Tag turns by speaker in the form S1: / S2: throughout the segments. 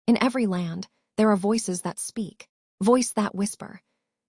S1: In every land, there are voices that speak, voice that whisper.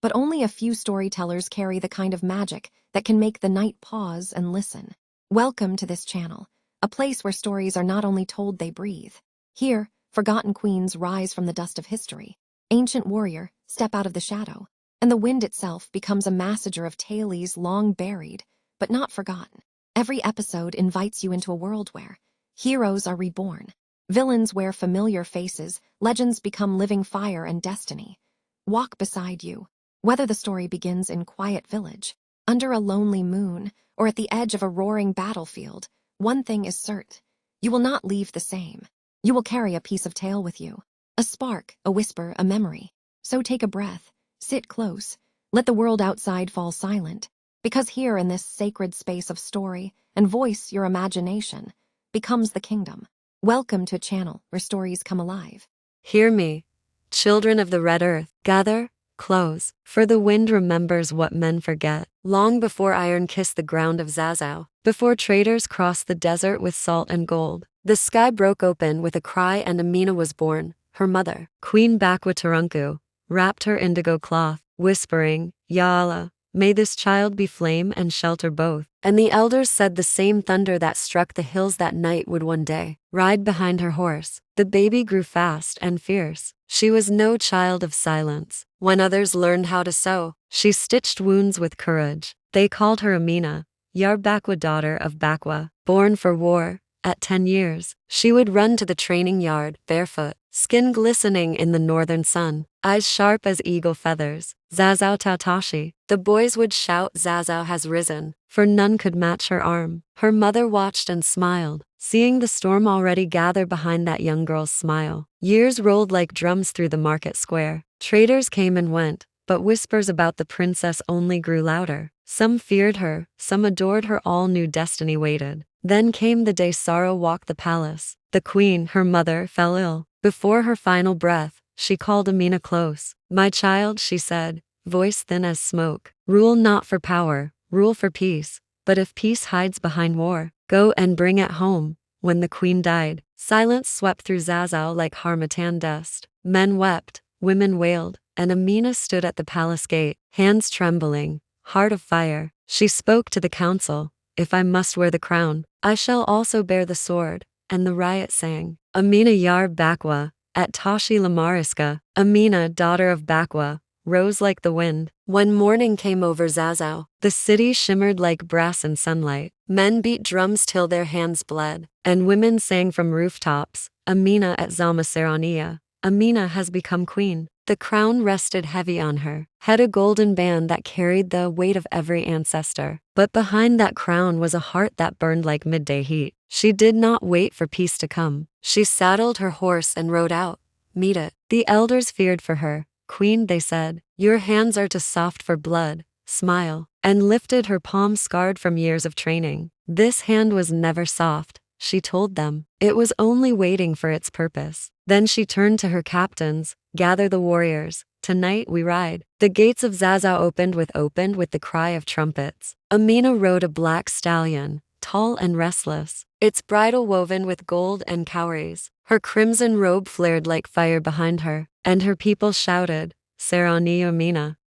S1: But only a few storytellers carry the kind of magic that can make the night pause and listen. Welcome to this channel, a place where stories are not only told, they breathe. Here, forgotten queens rise from the dust of history. Ancient warrior step out of the shadow, and the wind itself becomes a messenger of tales long buried, but not forgotten. Every episode invites you into a world where heroes are reborn, villains wear familiar faces, legends become living fire and destiny walk beside you. Whether the story begins in quiet village, under a lonely moon, or at the edge of a roaring battlefield, one thing is certain: you will not leave the same. You will carry a piece of tale with you, a spark, a whisper, a memory. So take a breath, sit close, let the world outside fall silent, because here in this sacred space of story and voice, your imagination becomes the kingdom. Welcome to a channel where stories come alive.
S2: Hear me, children of the red earth, gather close, for the wind remembers what men forget. Long before iron kissed the ground of Zazzau, before traders crossed the desert with salt and gold, the sky broke open with a cry and Amina was born. Her mother, Queen Bakwa Turunku, wrapped her indigo cloth, whispering, Ya Allah, may this child be flame and shelter both. And the elders said the same thunder that struck the hills that night would one day ride behind her horse. The baby grew fast and fierce. She was no child of silence. When others learned how to sew, she stitched wounds with courage. They called her Amina, Yar Bakwa, daughter of Bakwa, born for war. At 10 years, she would run to the training yard, barefoot, skin glistening in the northern sun, eyes sharp as eagle feathers. Zazzau Tautashi. The boys would shout, Zazzau has risen, for none could match her arm. Her mother watched and smiled, seeing the storm already gather behind that young girl's smile. Years rolled like drums through the market square. Traders came and went, but whispers about the princess only grew louder. Some feared her, some adored her, all knew destiny waited. Then came the day sorrow walked the palace. The queen, her mother, fell ill. Before her final breath, she called Amina close. My child, she said, voice thin as smoke, rule not for power, rule for peace. But if peace hides behind war, go and bring it home. When the queen died, silence swept through Zazzau like harmattan dust. Men wept, women wailed, and Amina stood at the palace gate, hands trembling, heart of fire. She spoke to the council, if I must wear the crown, I shall also bear the sword. And the riot sang, Amina Yar Bakwa, at Tashi Lamariska. Amina, daughter of Bakwa, rose like the wind. When morning came over Zazzau, the city shimmered like brass in sunlight. Men beat drums till their hands bled, and women sang from rooftops, Amina at Zama Sarauniyar. Amina has become queen. The crown rested heavy on her head, a golden band that carried the weight of every ancestor. But behind that crown was a heart that burned like midday heat. She did not wait for peace to come. She saddled her horse and rode out. Meet it. The elders feared for her. Queen, they said, your hands are too soft for blood. Smile. And lifted her palm scarred from years of training. This hand was never soft, she told them. It was only waiting for its purpose. Then she turned to her captains, gather the warriors. Tonight we ride. The gates of Zazzau opened with the cry of trumpets. Amina rode a black stallion, tall and restless, its bridle woven with gold and cowries. Her crimson robe flared like fire behind her, and her people shouted, Sarauniyar Amina,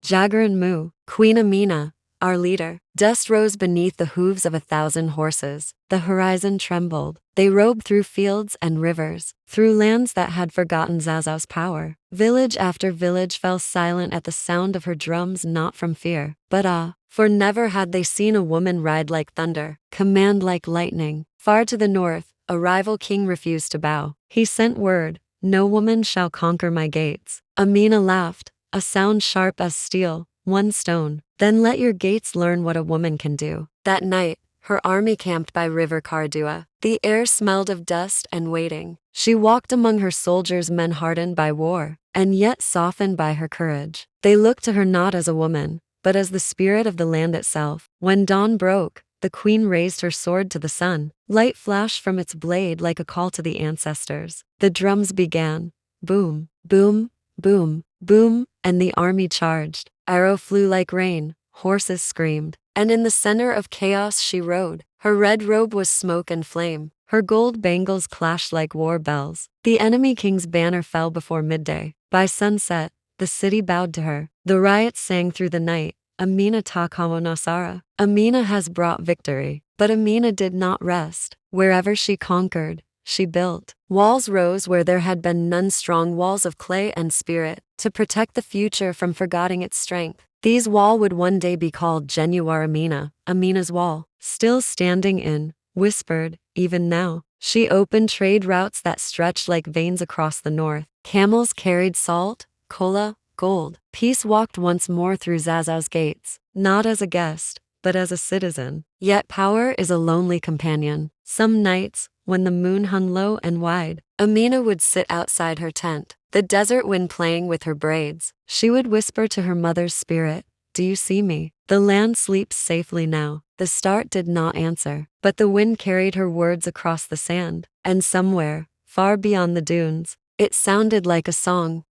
S2: Jagaran Mu, Queen Amina, our leader. Dust rose beneath the hooves of 1,000 horses. The horizon trembled. They robed through fields and rivers, through lands that had forgotten Zazzau's power. Village after village fell silent at the sound of her drums, not from fear, but awe. For never had they seen a woman ride like thunder, command like lightning. Far to the north, a rival king refused to bow. He sent word, no woman shall conquer my gates. Amina laughed, a sound sharp as steel, one stone. Then let your gates learn what a woman can do. That night, her army camped by River Kardua. The air smelled of dust and waiting. She walked among her soldiers, men hardened by war, and yet softened by her courage. They looked to her not as a woman, but as the spirit of the land itself. When dawn broke, the queen raised her sword to the sun. Light flashed from its blade like a call to the ancestors. The drums began. Boom, boom, boom, boom, and the army charged. Arrow flew like rain, horses screamed, and in the center of chaos she rode. Her red robe was smoke and flame, Her gold bangles clashed like war bells. The enemy king's banner fell before midday. By sunset, the city bowed to her. The riots sang through the night. Amina ta kamo Nasara. Amina has brought victory. But Amina did not rest. Wherever she conquered, she built. Walls rose where there had been none, strong walls of clay and spirit, to protect the future from forgetting its strength. These walls would one day be called Genuar Amina, Amina's wall. Still standing in, whispered, even now. She opened trade routes that stretched like veins across the north. Camels carried salt, cola, gold. Peace walked once more through Zazzau's gates, not as a guest, but as a citizen. Yet power is a lonely companion. Some nights, when the moon hung low and wide, Amina would sit outside her tent, the desert wind playing with her braids. She would whisper to her mother's spirit, "Do you see me? The land sleeps safely now." The star did not answer, but the wind carried her words across the sand, and somewhere, far beyond the dunes, it sounded like a song.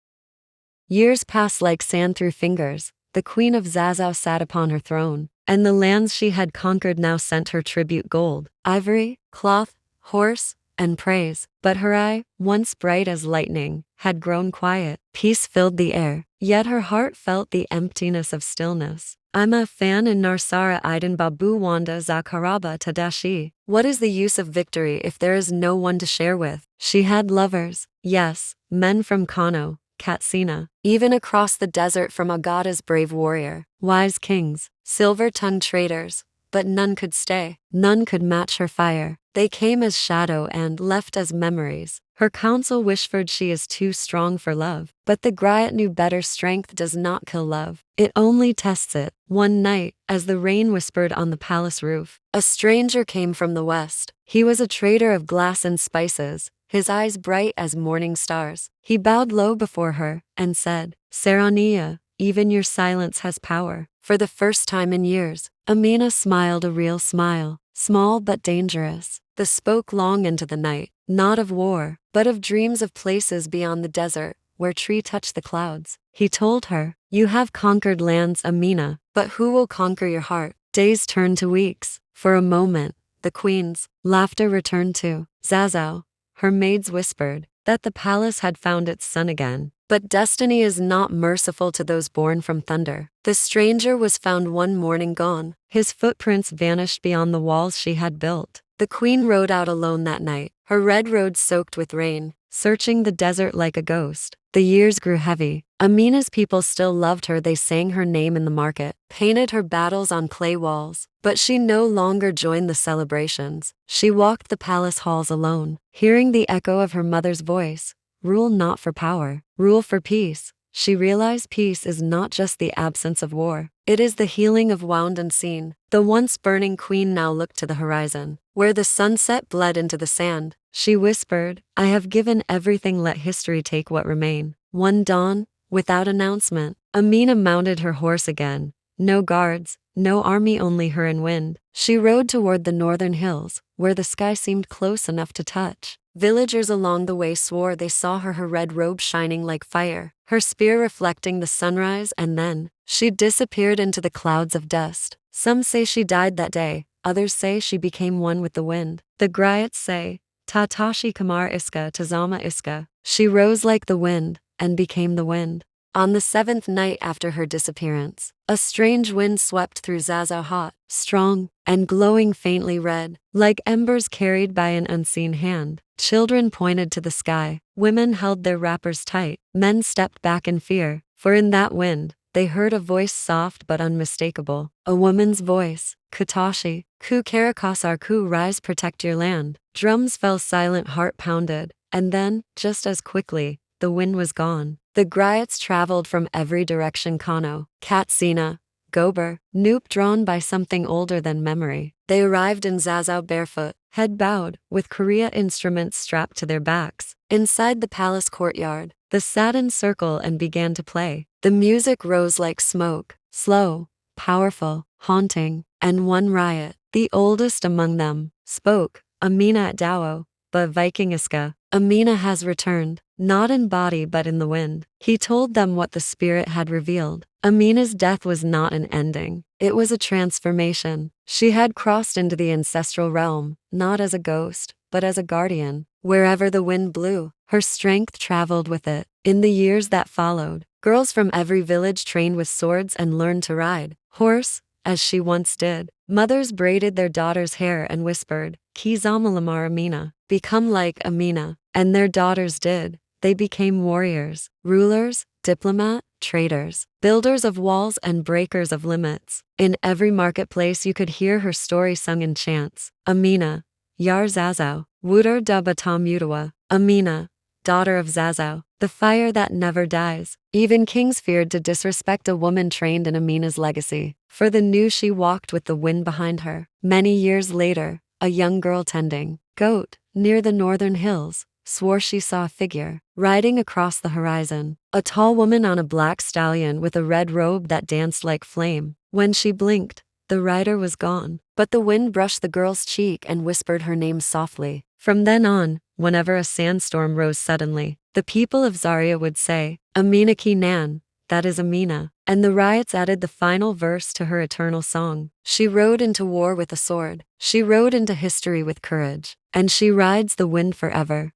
S2: Years passed like sand through fingers. The queen of Zazzau sat upon her throne, and the lands she had conquered now sent her tribute: gold, ivory, cloth, horse, and praise. But her eye, once bright as lightning, had grown quiet. Peace filled the air, yet her heart felt the emptiness of stillness. I'm a fan in Narsara Iden Babu Wanda Zakaraba Tadashi. What is the use of victory if there is no one to share with? She had lovers, yes, men from Kano, Katsina, even across the desert from Agada's brave warrior, wise kings, silver-tongued traders, but none could stay. None could match her fire. They came as shadow and left as memories. Her counsel whispered she is too strong for love. But the Griot knew better: strength does not kill love. It only tests it. One night, as the rain whispered on the palace roof, a stranger came from the west. He was a trader of glass and spices, his eyes bright as morning stars. He bowed low before her and said, "Sarauniyar, even your silence has power." For the first time in years, Amina smiled a real smile, small but dangerous. The spoke long into the night, not of war, but of dreams of places beyond the desert, where tree touched the clouds. He told her, "You have conquered lands, Amina, but who will conquer your heart?" Days turned to weeks. For a moment, the queen's laughter returned to Zazzau. Her maids whispered that the palace had found its son again. But destiny is not merciful to those born from thunder. The stranger was found one morning gone. His footprints vanished beyond the walls she had built. The queen rode out alone that night, her red road soaked with rain, searching the desert like a ghost. The years grew heavy. Amina's people still loved her. They sang her name in the market, painted her battles on clay walls. But she no longer joined the celebrations. She walked the palace halls alone, hearing the echo of her mother's voice. Rule not for power, rule for peace. She realized peace is not just the absence of war. It is the healing of wound unseen. The once burning queen now looked to the horizon, where the sunset bled into the sand. She whispered, "I have given everything, let history take what remain." One dawn, without announcement, Amina mounted her horse again. No guards, no army, only her and wind. She rode toward the northern hills, where the sky seemed close enough to touch. Villagers along the way swore they saw her red robe shining like fire, her spear reflecting the sunrise, and then she disappeared into the clouds of dust. Some say she died that day, others say she became one with the wind. The Griots say, "Tatashi Kamar Iska Tazama Iska." She rose like the wind, and became the wind. On the seventh night after her disappearance, a strange wind swept through Zazzau, hot, strong, and glowing faintly red, like embers carried by an unseen hand. Children pointed to the sky, women held their wrappers tight, men stepped back in fear, for in that wind, they heard a voice soft but unmistakable, a woman's voice. "Katashi, ku karakasar ku, rise, protect your land." Drums fell silent, heart pounded, and then, just as quickly, the wind was gone. The Griots traveled from every direction: Kano, Katsina, Gober, Noop, drawn by something older than memory. They arrived in Zazzau barefoot, head bowed, with Korea instruments strapped to their backs. Inside the palace courtyard, the satin circle and began to play. The music rose like smoke, slow, powerful, haunting, and one riot, the oldest among them, spoke, "Amina at Dao, but Vikingiska. Amina has returned, not in body but in the wind." He told them what the spirit had revealed. Amina's death was not an ending. It was a transformation. She had crossed into the ancestral realm, not as a ghost, but as a guardian. Wherever the wind blew, her strength traveled with it. In the years that followed, girls from every village trained with swords and learned to ride horse, as she once did. Mothers braided their daughters' hair and whispered, Kizamalamar Amina, become like Amina. And their daughters did. They became warriors, rulers, diplomat, traders, builders of walls and breakers of limits. In every marketplace you could hear her story sung in chants. Amina, Yar Zazzau, Wuter da Batam Utawa. Amina, daughter of Zazzau, the fire that never dies. Even kings feared to disrespect a woman trained in Amina's legacy, for they knew she walked with the wind behind her. Many years later, a young girl tending goat near the northern hills swore she saw a figure riding across the horizon, a tall woman on a black stallion with a red robe that danced like flame. When she blinked, the rider was gone, but the wind brushed the girl's cheek and whispered her name softly. From then on, whenever a sandstorm rose suddenly, the people of Zaria would say, Amina ki nan, that is Amina, and the riots added the final verse to her eternal song. She rode into war with a sword, she rode into history with courage, and she rides the wind forever.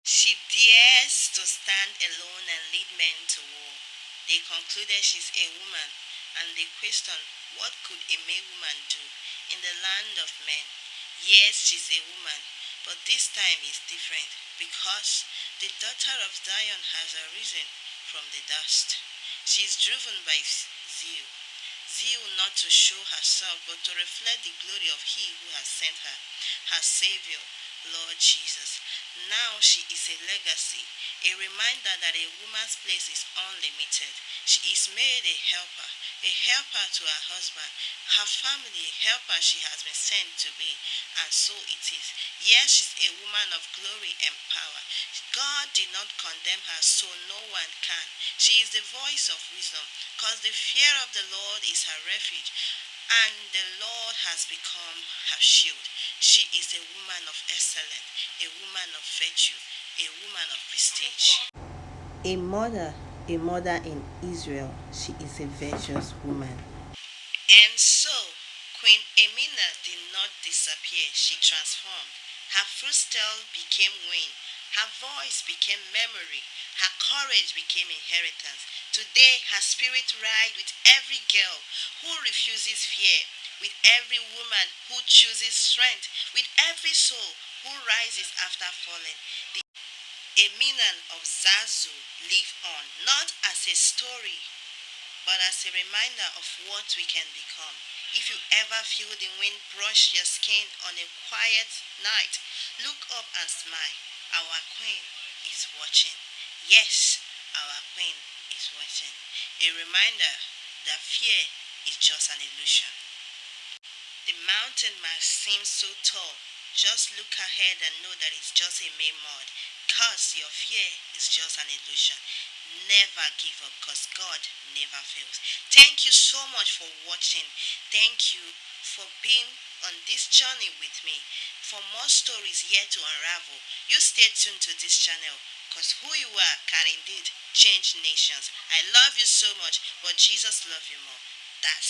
S3: She dares to stand alone and lead men to war. They concluded she's a woman, and they questioned what could a male woman do in the land of men. Yes, she's a woman, but this time is different because the daughter of Zion has arisen from the dust. She is driven by zeal. Zeal not to show herself, but to reflect the glory of He who has sent her, her Savior, Lord Jesus. Now she is a legacy, a reminder that a woman's place is unlimited. She is made a helper to her husband, her family, a helper she has been sent to be, and so it is. Yes, she's a woman of glory and power. God did not condemn her, so no one can. She is the voice of wisdom, because the fear of the Lord is her refuge, and the Lord has become her shield. She is a woman of excellence, a woman of virtue, a woman of prestige. A mother in Israel. She is a virtuous woman. And so, Queen Amina did not disappear, she transformed. Her footsteps became wind, her voice became memory, her courage became inheritance. Today, her spirit rides with every girl who refuses fear, with every woman who chooses strength, with every soul who rises after falling. The Aminan of Zazu live on, not as a story, but as a reminder of what we can become. If you ever feel the wind brush your skin on a quiet night, look up and smile. Our queen is watching. Yes, our queen is watching. A reminder that fear is just an illusion. The mountain might seem so tall. Just look ahead and know that it's just a mere mud. Cause your fear is just an illusion. Never give up because God never fails. Thank you so much for watching. Thank you for being on this journey with me. For more stories yet to unravel, you stay tuned to this channel because who you are can indeed change nations. I love you so much, but Jesus loves you more. That's